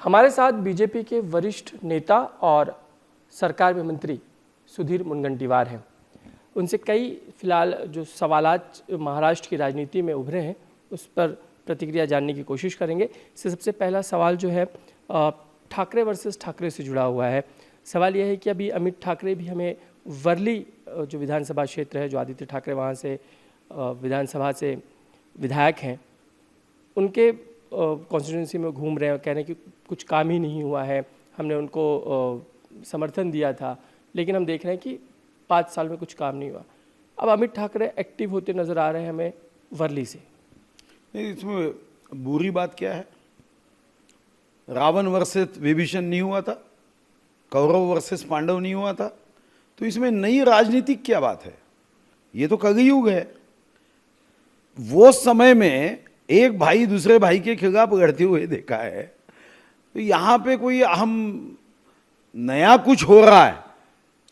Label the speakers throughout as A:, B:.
A: हमारे साथ बीजेपी के वरिष्ठ नेता और सरकार में मंत्री सुधीर मुनगंटीवार हैं। उनसे कई फिलहाल जो सवालात महाराष्ट्र की राजनीति में उभरे हैं उस पर प्रतिक्रिया जानने की कोशिश करेंगे। इससे सबसे पहला सवाल जो है ठाकरे वर्सेस ठाकरे से जुड़ा हुआ है। सवाल यह है कि अभी अमित ठाकरे भी हमें वर्ली जो विधानसभा क्षेत्र है, जो आदित्य ठाकरे वहाँ से विधानसभा से विधायक हैं, उनके कॉन्स्टिट्यूंसी में घूम रहे हैं, कह रहे हैं कि कुछ काम ही नहीं हुआ है, हमने उनको समर्थन दिया था लेकिन हम देख रहे हैं कि 5 साल में कुछ काम नहीं हुआ। अब अमित ठाकरे एक्टिव होते नज़र आ रहे हैं हमें वर्ली से।
B: नहीं, इसमें बुरी बात क्या है? रावण वर्सेस विभीषण नहीं हुआ था, कौरव वर्सेस पांडव नहीं हुआ था, तो इसमें नई राजनीतिक क्या बात है? ये तो कलयुग है। वो समय में एक भाई दूसरे भाई के खिलाफ लड़ते हुए देखा है, तो यहाँ पे कोई हम नया कुछ हो रहा है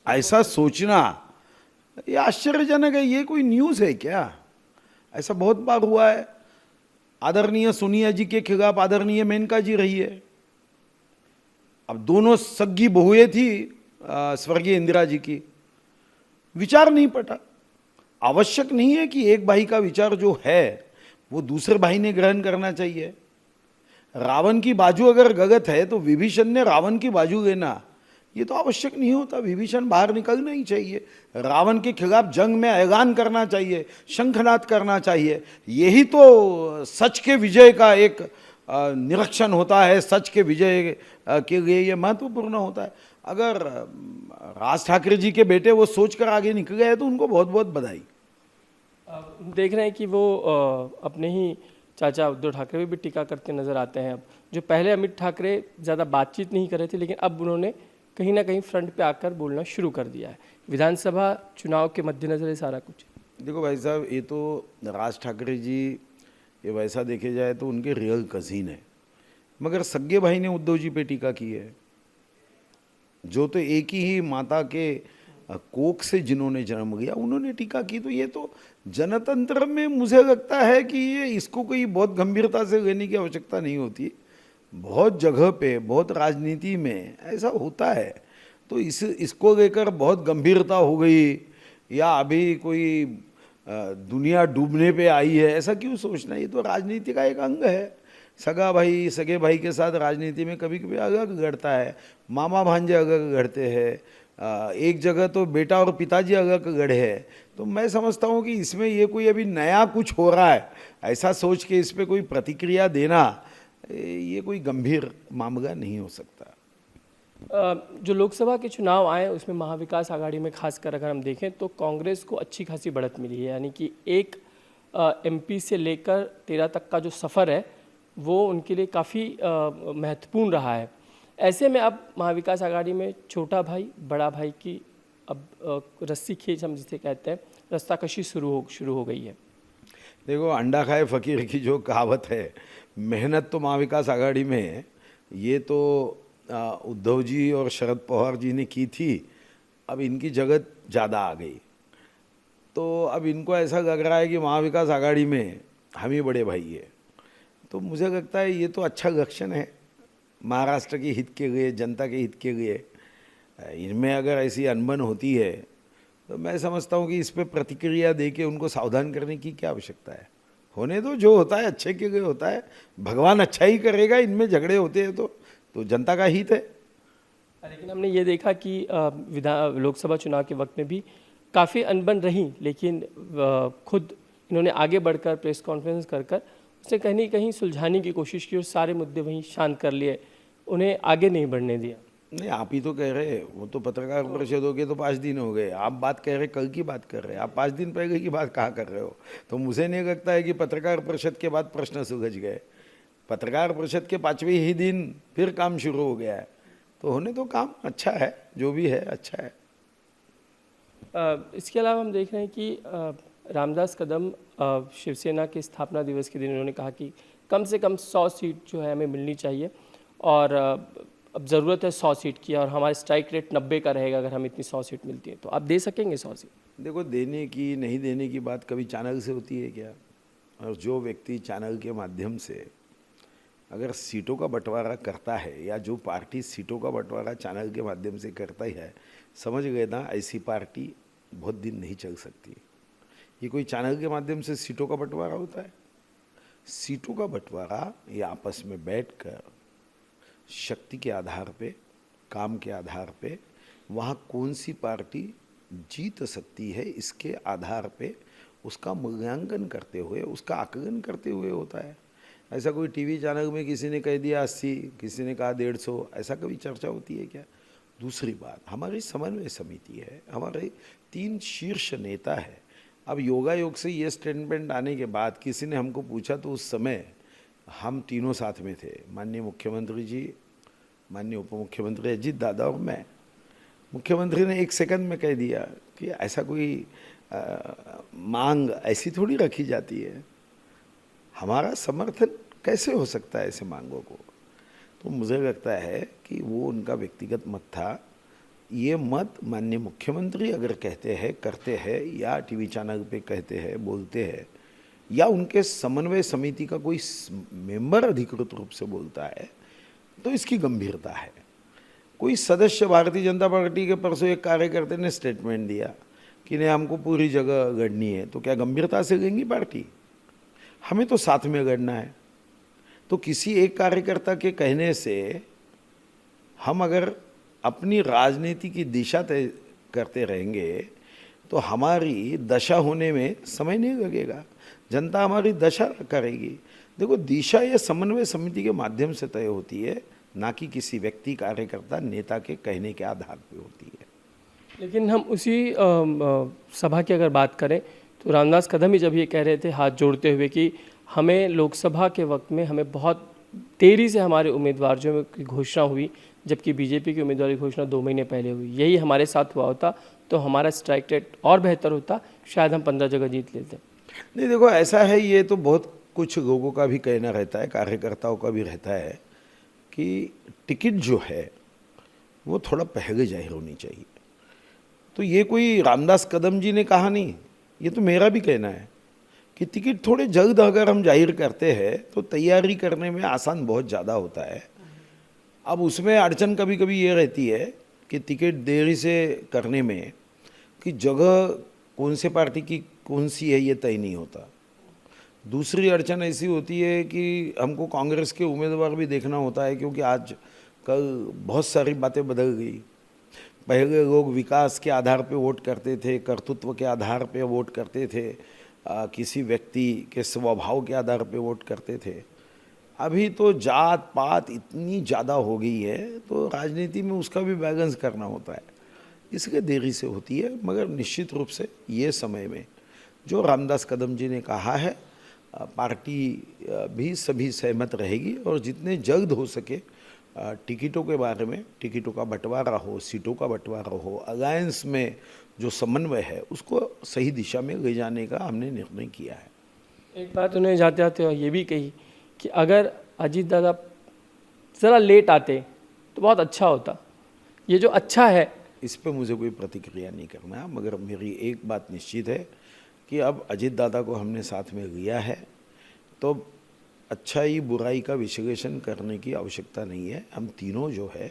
B: ऐसा सोचना ये आश्चर्यजनक है। ये कोई न्यूज़ है क्या? ऐसा बहुत बार हुआ है। आदरणीय सोनिया जी के खिलाफ आदरणीय मेनका जी रही है। अब दोनों सग्गी बहुएं थी स्वर्गीय इंदिरा जी की, विचार नहीं पटा। आवश्यक नहीं है कि एक भाई का विचार जो है वो दूसरे भाई ने ग्रहण करना चाहिए। रावण की बाजू अगर गलत है तो विभीषण ने रावण की बाजू लेना ये तो आवश्यक नहीं होता। विभीषण बाहर निकलना ही चाहिए, रावण के खिलाफ जंग में ऐलान करना चाहिए, शंखनाद करना चाहिए। यही तो सच के विजय का एक निरीक्षण होता है, सच के विजय के लिए ये महत्वपूर्ण होता है। अगर राज ठाकरे जी के बेटे वो सोच कर आगे निकल गए तो उनको बहुत बहुत बधाई।
A: देख रहे हैं कि वो अपने ही चाचा उद्धव ठाकरे भी टीका करते नजर आते हैं। अब जो पहले अमित ठाकरे ज़्यादा बातचीत नहीं कर रहे थे लेकिन अब उन्होंने कहीं ना कहीं फ्रंट पे आकर बोलना शुरू कर दिया है। विधानसभा चुनाव के मद्देनजर ये सारा कुछ।
B: देखो भाई साहब, ये तो राज ठाकरे जी ये वैसा देखे जाए तो उनके रियल कज़िन है, मगर सगे भाई ने उद्धव जी पे टीका की है, जो तो एक ही माता के कोख से जिन्होंने जन्म लिया उन्होंने टीका की। तो ये तो जनतंत्र में मुझे लगता है कि ये इसको कोई बहुत गंभीरता से लेने की आवश्यकता नहीं होती। बहुत जगह पे बहुत राजनीति में ऐसा होता है, तो इसको लेकर बहुत गंभीरता हो गई या अभी कोई दुनिया डूबने पे आई है ऐसा क्यों सोचना? ये तो राजनीति का एक अंग है। सगा भाई सगे भाई के साथ राजनीति में कभी कभी अलग लड़ता है, मामा भांजे अलग लड़ते हैं, एक जगह तो बेटा और पिताजी अलग लड़े हैं। तो मैं समझता हूँ कि इसमें ये कोई अभी नया कुछ हो रहा है ऐसा सोच के इस पर कोई प्रतिक्रिया देना ये कोई गंभीर मामला नहीं हो सकता।
A: जो लोकसभा के चुनाव आए उसमें महाविकास आघाड़ी में खासकर अगर हम देखें तो कांग्रेस को अच्छी खासी बढ़त मिली है, यानी कि एक एमपी से लेकर 13 तक का जो सफ़र है वो उनके लिए काफ़ी महत्वपूर्ण रहा है। ऐसे में अब महाविकास आघाड़ी में छोटा भाई बड़ा भाई की अब रस्सी खींच हम जिसे कहते हैं रास्ता कशी शुरू हो गई है।
B: देखो, अंडा खाए फकीर की जो कहावत है, मेहनत तो महाविकास आघाड़ी में है, ये तो उद्धव जी और शरद पवार जी ने की थी। अब इनकी जगत ज़्यादा आ गई तो अब इनको ऐसा लग रहा है कि महाविकास आघाड़ी में हम ही बड़े भाई है। तो मुझे लगता है ये तो अच्छा लक्षण है महाराष्ट्र के हित के लिए, जनता के हित के लिए। इनमें अगर ऐसी अनबन होती है तो मैं समझता हूँ कि इस पर प्रतिक्रिया दे के उनको सावधान करने की क्या आवश्यकता है। होने दो, जो होता है अच्छे के लिए होता है, भगवान अच्छा ही करेगा। इनमें झगड़े होते हैं तो जनता का हित है।
A: लेकिन हमने ये देखा कि लोकसभा चुनाव के वक्त में भी काफ़ी अनबन रही, लेकिन खुद इन्होंने आगे बढ़कर प्रेस कॉन्फ्रेंस कर उसे कहीं कहीं सुलझाने की कोशिश की और सारे मुद्दे वहीं शांत कर लिए, उन्हें आगे नहीं बढ़ने दिया।
B: नहीं, आप ही तो कह रहे, वो तो पत्रकार परिषद हो गए तो 5 दिन हो गए। आप बात कह रहे, कल की बात कर रहे, आप 5 दिन पहले की बात कहाँ कर रहे हो? तो मुझे नहीं लगता है कि पत्रकार परिषद के बाद प्रश्न सुलझ गए। पत्रकार परिषद के 5वें ही दिन फिर काम शुरू हो गया है। तो होने तो काम अच्छा है, जो भी है अच्छा है।
A: इसके अलावा हम देख रहे हैं कि रामदास कदम शिवसेना के स्थापना दिवस के दिन उन्होंने कहा कि कम से कम 100 सीट जो है हमें मिलनी चाहिए और अब ज़रूरत है 100 सीट की और हमारा स्ट्राइक रेट 90 का रहेगा अगर हम इतनी 100 सीट मिलती है। तो आप दे सकेंगे 100 सीट?
B: देखो, देने की नहीं देने की बात कभी चैनल से होती है क्या? और जो व्यक्ति चैनल के माध्यम से अगर सीटों का बंटवारा करता है या जो पार्टी सीटों का बंटवारा चैनल के माध्यम से करता ही है, समझ गए ना, ऐसी पार्टी बहुत दिन नहीं चल सकती। ये कोई चैनल के माध्यम से सीटों का बंटवारा होता है? सीटों का बंटवारा ये आपस में बैठकर शक्ति के आधार पे, काम के आधार पे, वहाँ कौन सी पार्टी जीत सकती है इसके आधार पे उसका मूल्यांकन करते हुए, उसका आकलन करते हुए होता है। ऐसा कोई टीवी चैनल में किसी ने कह दिया 80, किसी ने कहा 150, ऐसा कभी चर्चा होती है क्या? दूसरी बात, हमारी समन्वय समिति है, हमारे 3 शीर्ष नेता है। अब योगायोग से ये स्टेटमेंट आने के बाद किसी ने हमको पूछा तो उस समय हम तीनों साथ में थे, माननीय मुख्यमंत्री जी, माननीय उप मुख्यमंत्री अजीत दादा और मैं। मुख्यमंत्री ने 1 सेकंड में कह दिया कि ऐसा कोई मांग ऐसी थोड़ी रखी जाती है, हमारा समर्थन कैसे हो सकता है ऐसे मांगों को। तो मुझे लगता है कि वो उनका व्यक्तिगत मत था। ये मत माननीय मुख्यमंत्री अगर कहते हैं, करते हैं, या टीवी चैनल पे कहते हैं, बोलते हैं, या उनके समन्वय समिति का कोई मेंबर अधिकृत रूप से बोलता है, तो इसकी गंभीरता है। कोई सदस्य भारतीय जनता पार्टी के परसों एक कार्यकर्ता ने स्टेटमेंट दिया कि नहीं हमको पूरी जगह गढ़नी है, तो क्या गंभीरता से लेंगी पार्टी? हमें तो साथ में गढ़ना है। तो किसी एक कार्यकर्ता के कहने से हम अगर अपनी राजनीति की दिशा तय करते रहेंगे तो हमारी दशा होने में समय नहीं लगेगा, जनता हमारी दशा करेगी। देखो, दिशा ये समन्वय समिति के माध्यम से तय होती है, ना कि किसी व्यक्ति, कार्यकर्ता, नेता के कहने के आधार पर होती है।
A: लेकिन हम उसी सभा की अगर बात करें तो रामदास कदम ही जब ये कह रहे थे हाथ जोड़ते हुए कि हमें लोकसभा के वक्त में हमें बहुत देरी से हमारे उम्मीदवार जो की घोषणा हुई, जबकि बीजेपी की उम्मीदवार की घोषणा 2 महीने पहले हुई। यही हमारे साथ हुआ होता तो हमारा स्ट्राइक रेट और बेहतर होता, शायद हम 15 जगह जीत लेते।
B: नहीं, देखो ऐसा है, ये तो बहुत कुछ लोगों का भी कहना रहता है, कार्यकर्ताओं का भी रहता है कि टिकट जो है वो थोड़ा पहले जाहिर होनी चाहिए। तो ये कोई रामदास कदम जी ने कहा नहीं, ये तो मेरा भी कहना है कि टिकट थोड़े जल्द अगर हम जाहिर करते हैं तो तैयारी करने में आसान बहुत ज़्यादा होता है। अब उसमें अड़चन कभी कभी ये रहती है कि टिकट देरी से करने में कि जगह कौन से पार्टी की कौन सी है ये तय नहीं होता। दूसरी अड़चन ऐसी होती है कि हमको कांग्रेस के उम्मीदवार भी देखना होता है, क्योंकि आज कल बहुत सारी बातें बदल गई। पहले लोग विकास के आधार पे वोट करते थे, कर्तृत्व के आधार पे वोट करते थे, किसी व्यक्ति के स्वभाव के आधार पे वोट करते थे। अभी तो जात पात इतनी ज़्यादा हो गई है, तो राजनीति में उसका भी बैलेंस करना होता है, इसलिए देरी से होती है। मगर निश्चित रूप से ये समय में जो रामदास कदम जी ने कहा है, पार्टी भी सभी सहमत रहेगी और जितने जल्द हो सके टिकटों के बारे में, टिकटों का बंटवारा हो, सीटों का बंटवारा हो, अलायंस में जो समन्वय है उसको सही दिशा में ले जाने का हमने निर्णय किया है।
A: एक बात उन्हें जाते जाते ये भी कही कि अगर अजीत दादा ज़रा लेट आते तो बहुत अच्छा होता। ये जो अच्छा है,
B: इस पर मुझे कोई प्रतिक्रिया नहीं करना, मगर मेरी एक बात निश्चित है कि अब अजीत दादा को हमने साथ में लिया है तो अच्छाई बुराई का विश्लेषण करने की आवश्यकता नहीं है। हम तीनों जो है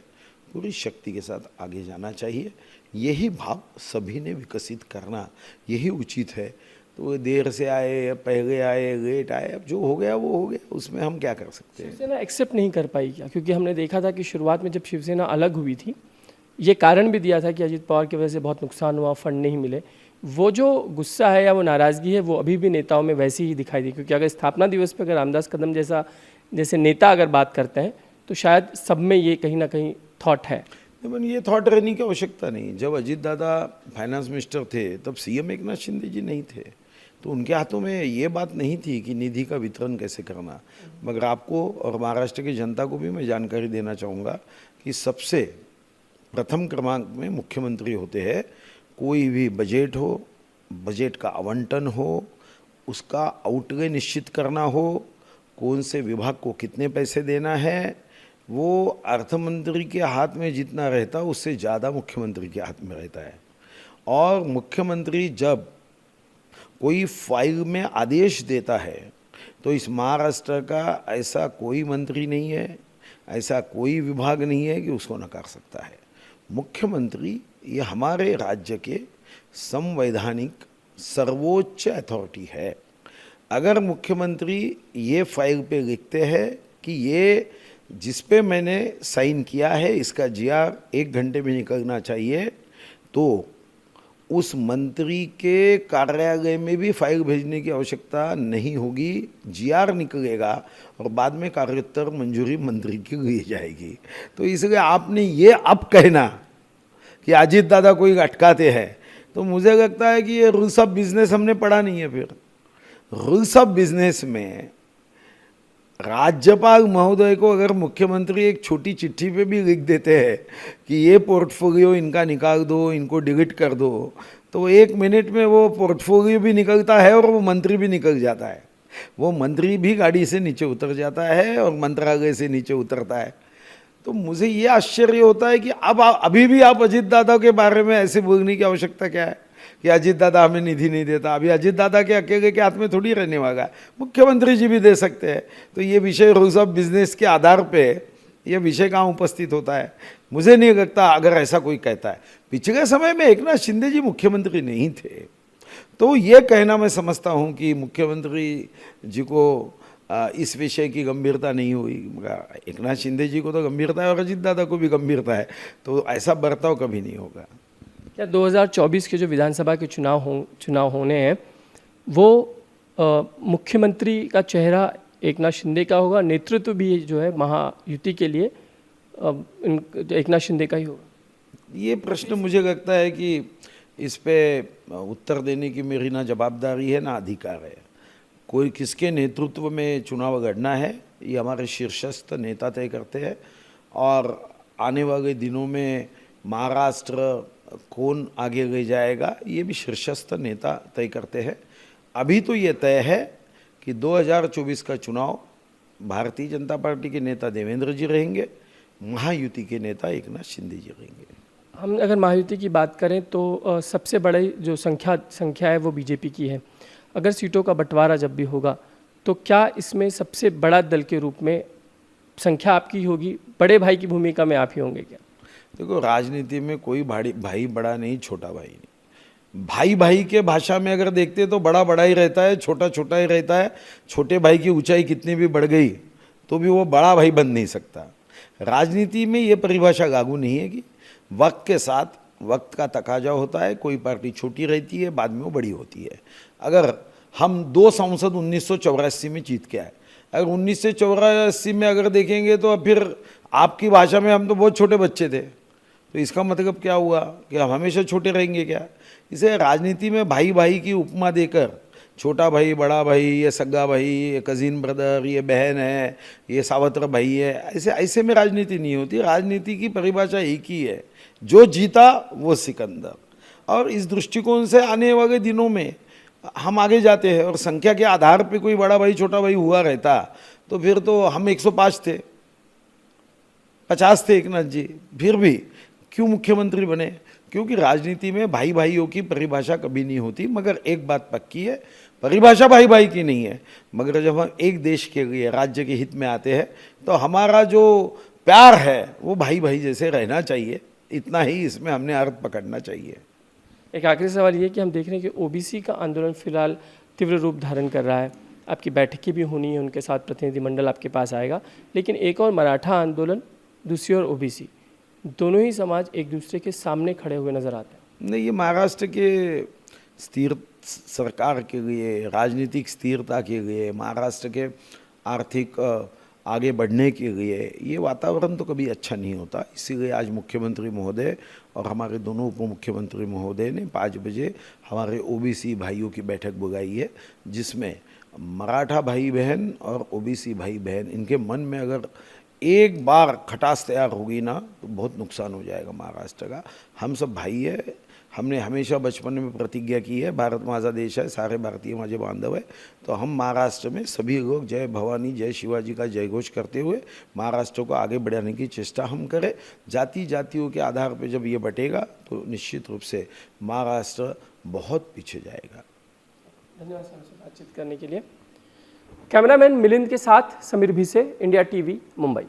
B: पूरी शक्ति के साथ आगे जाना चाहिए, यही भाव सभी ने विकसित करना यही उचित है। तो देर से आए, पहले आए, लेट आए, अब जो हो गया वो हो गया, उसमें हम क्या कर सकते हैं।
A: शिवसेना एक्सेप्ट नहीं कर पाई क्या? क्योंकि हमने देखा था कि शुरुआत में जब शिवसेना अलग हुई थी, ये कारण भी दिया था कि अजीत पवार की वजह से बहुत नुकसान हुआ, फंड नहीं मिले। वो जो गुस्सा है या वो नाराज़गी है वो अभी भी नेताओं में वैसी ही दिखाई दी। क्योंकि अगर स्थापना दिवस पर अगर रामदास कदम जैसे नेता अगर बात करते हैं तो शायद सब में ये कहीं ना कहीं थॉट है।
B: लेकिन ये थॉट रहने की आवश्यकता नहीं। जब अजीत दादा फाइनेंस मिनिस्टर थे तब सीएम एकनाथ शिंदे जी नहीं थे, तो उनके हाथों में ये बात नहीं थी कि निधि का वितरण कैसे करना। मगर आपको और महाराष्ट्र की जनता को भी मैं जानकारी देना चाहूँगा कि सबसे प्रथम क्रमांक में मुख्यमंत्री होते हैं। कोई भी बजट हो, बजट का आवंटन हो, उसका आउटले निश्चित करना हो, कौन से विभाग को कितने पैसे देना है, वो अर्थमंत्री के हाथ में जितना रहता है उससे ज़्यादा मुख्यमंत्री के हाथ में रहता है। और मुख्यमंत्री जब कोई फाइल में आदेश देता है तो इस महाराष्ट्र का ऐसा कोई मंत्री नहीं है, ऐसा कोई विभाग नहीं है कि उसको नकार सकता है। मुख्यमंत्री ये हमारे राज्य के संवैधानिक सर्वोच्च अथॉरिटी है। अगर मुख्यमंत्री ये फाइल पे लिखते हैं कि ये जिस पे मैंने साइन किया है इसका जीआर 1 घंटे में निकलना चाहिए, तो उस मंत्री के कार्यालय में भी फाइल भेजने की आवश्यकता नहीं होगी, जीआर निकलेगा और बाद में कार्योत्तर मंजूरी मंत्री की ली जाएगी। तो इसलिए आपने ये अब कहना कि अजीत दादा कोई अटकाते हैं, तो मुझे लगता है कि ये रूल्स ऑफ बिजनेस हमने पढ़ा नहीं है। फिर रूल्स ऑफ बिजनेस में राज्यपाल महोदय को अगर मुख्यमंत्री एक छोटी चिट्ठी पे भी लिख देते हैं कि ये पोर्टफोलियो इनका निकाल दो, इनको डिलीट कर दो, तो 1 मिनट में वो पोर्टफोलियो भी निकलता है और वो मंत्री भी निकल जाता है। वो मंत्री भी गाड़ी से नीचे उतर जाता है और मंत्रालय से नीचे उतरता है। तो मुझे ये आश्चर्य होता है कि अब अभी भी आप अजीत दादा के बारे में ऐसे बोलने की आवश्यकता क्या है कि अजीत दादा हमें निधि नहीं देता। अभी अजीत दादा के अकेले के हाथ में थोड़ी रहने वाला है, मुख्यमंत्री जी भी दे सकते हैं। तो ये विषय रूल्स ऑफ बिजनेस के आधार पे ये विषय कहाँ उपस्थित होता है, मुझे नहीं लगता अगर ऐसा कोई कहता है। पिछले समय में एकनाथ शिंदे जी मुख्यमंत्री नहीं थे, तो ये कहना मैं समझता हूँ कि मुख्यमंत्री जी को इस विषय की गंभीरता नहीं हुई। मगर एकनाथ शिंदे जी को तो गंभीरता है और अजीत दादा को भी गंभीरता है, तो ऐसा बर्ताव कभी नहीं होगा।
A: क्या 2024 के जो विधानसभा के चुनाव होने हैं वो मुख्यमंत्री का चेहरा एकनाथ शिंदे का होगा, नेतृत्व भी जो है महायुति के लिए एकनाथ शिंदे का ही होगा? ये
B: प्रश्न मुझे लगता है कि इस पे उत्तर देने की मेरी ना जवाबदारी है ना अधिकार है। कोई किसके नेतृत्व में चुनाव लड़ना है ये हमारे शीर्षस्थ नेता तय करते हैं, और आने वाले दिनों में महाराष्ट्र कौन आगे ले जाएगा ये भी शीर्षस्थ नेता तय करते हैं। अभी तो ये तय है कि 2024 का चुनाव भारतीय जनता पार्टी के नेता देवेंद्र जी रहेंगे, महायुति के नेता एकनाथ शिंदे जी रहेंगे।
A: हम अगर महायुति की बात करें तो सबसे बड़ी जो संख्या है वो बीजेपी की है। अगर सीटों का बंटवारा जब भी होगा तो क्या इसमें सबसे बड़ा दल के रूप में संख्या आपकी होगी? बड़े भाई की भूमिका में आप ही होंगे क्या?
B: देखो, राजनीति में कोई भाई बड़ा नहीं, छोटा भाई नहीं। भाई भाई के भाषा में अगर देखते तो बड़ा बड़ा ही रहता है, छोटा छोटा ही रहता है। छोटे भाई की ऊंचाई कितनी भी बढ़ गई तो भी वो बड़ा भाई बन नहीं सकता। राजनीति में ये परिभाषा लागू नहीं है कि वक्त के साथ वक्त का तकाजा होता है, कोई पार्टी छोटी रहती है, बाद में वो बड़ी होती है। अगर हम 2 सांसद 1984 में जीत के आए, अगर 1984 में अगर देखेंगे तो फिर आपकी भाषा में हम तो बहुत छोटे बच्चे थे, तो इसका मतलब क्या हुआ कि हम हमेशा छोटे रहेंगे क्या? इसे राजनीति में भाई भाई की उपमा देकर छोटा भाई, बड़ा भाई, ये सगा भाई, ये कजिन ब्रदर, ये बहन है, ये सावत्र भाई है, ऐसे में राजनीति नहीं होती। राजनीति की परिभाषा एक ही है, जो जीता वो सिकंदर। और इस दृष्टिकोण से आने वाले दिनों में हम आगे जाते हैं, और संख्या के आधार पे कोई बड़ा भाई छोटा भाई हुआ रहता तो फिर तो हम 105 थे, 50 थे एकनाथ जी, फिर भी क्यों मुख्यमंत्री बने? क्योंकि राजनीति में भाई भाइयों की परिभाषा कभी नहीं होती। मगर एक बात पक्की है, परिभाषा भाई भाई की नहीं है, मगर जब हम एक देश के लिए, राज्य के हित में आते हैं तो हमारा जो प्यार है वो भाई भाई जैसे रहना चाहिए। इतना ही इसमें हमने अर्थ पकड़ना चाहिए।
A: एक आखिरी सवाल ये कि हम देख रहे हैं कि ओबीसी का आंदोलन फिलहाल तीव्र रूप धारण कर रहा है, आपकी बैठकें भी होनी है, उनके साथ प्रतिनिधिमंडल आपके पास आएगा, लेकिन एक और मराठा आंदोलन, दूसरी ओर ओबीसी, दोनों ही समाज एक दूसरे के सामने खड़े हुए नजर आते हैं।
B: नहीं, ये महाराष्ट्र के स्थिर सरकार के लिए, राजनीतिक स्थिरता के लिए, महाराष्ट्र के आर्थिक आगे बढ़ने के लिए ये वातावरण तो कभी अच्छा नहीं होता। इसीलिए आज मुख्यमंत्री महोदय और हमारे दोनों उप मुख्यमंत्री महोदय ने 5 बजे हमारे ओबीसी भाइयों की बैठक बुलाई है, जिसमें मराठा भाई बहन और ओबीसी भाई बहन, इनके मन में अगर एक बार खटास तैयार होगी ना तो बहुत नुकसान हो जाएगा महाराष्ट्र का। हम सब भाई है, हमने हमेशा बचपन में प्रतिज्ञा की है, भारत माझा देश है, सारे भारतीय माझे बांधव है। तो हम महाराष्ट्र में सभी लोग जय भवानी, जय शिवाजी का जयघोष करते हुए महाराष्ट्र को आगे बढ़ाने की चेष्टा हम करें। जातियों के आधार पर जब ये बटेगा तो निश्चित रूप से महाराष्ट्र बहुत पीछे जाएगा।
A: धन्यवाद सर, बातचीत करने के लिए। कैमरामैन मिलिंद के साथ समीर भिसे, इंडिया टीवी, मुंबई।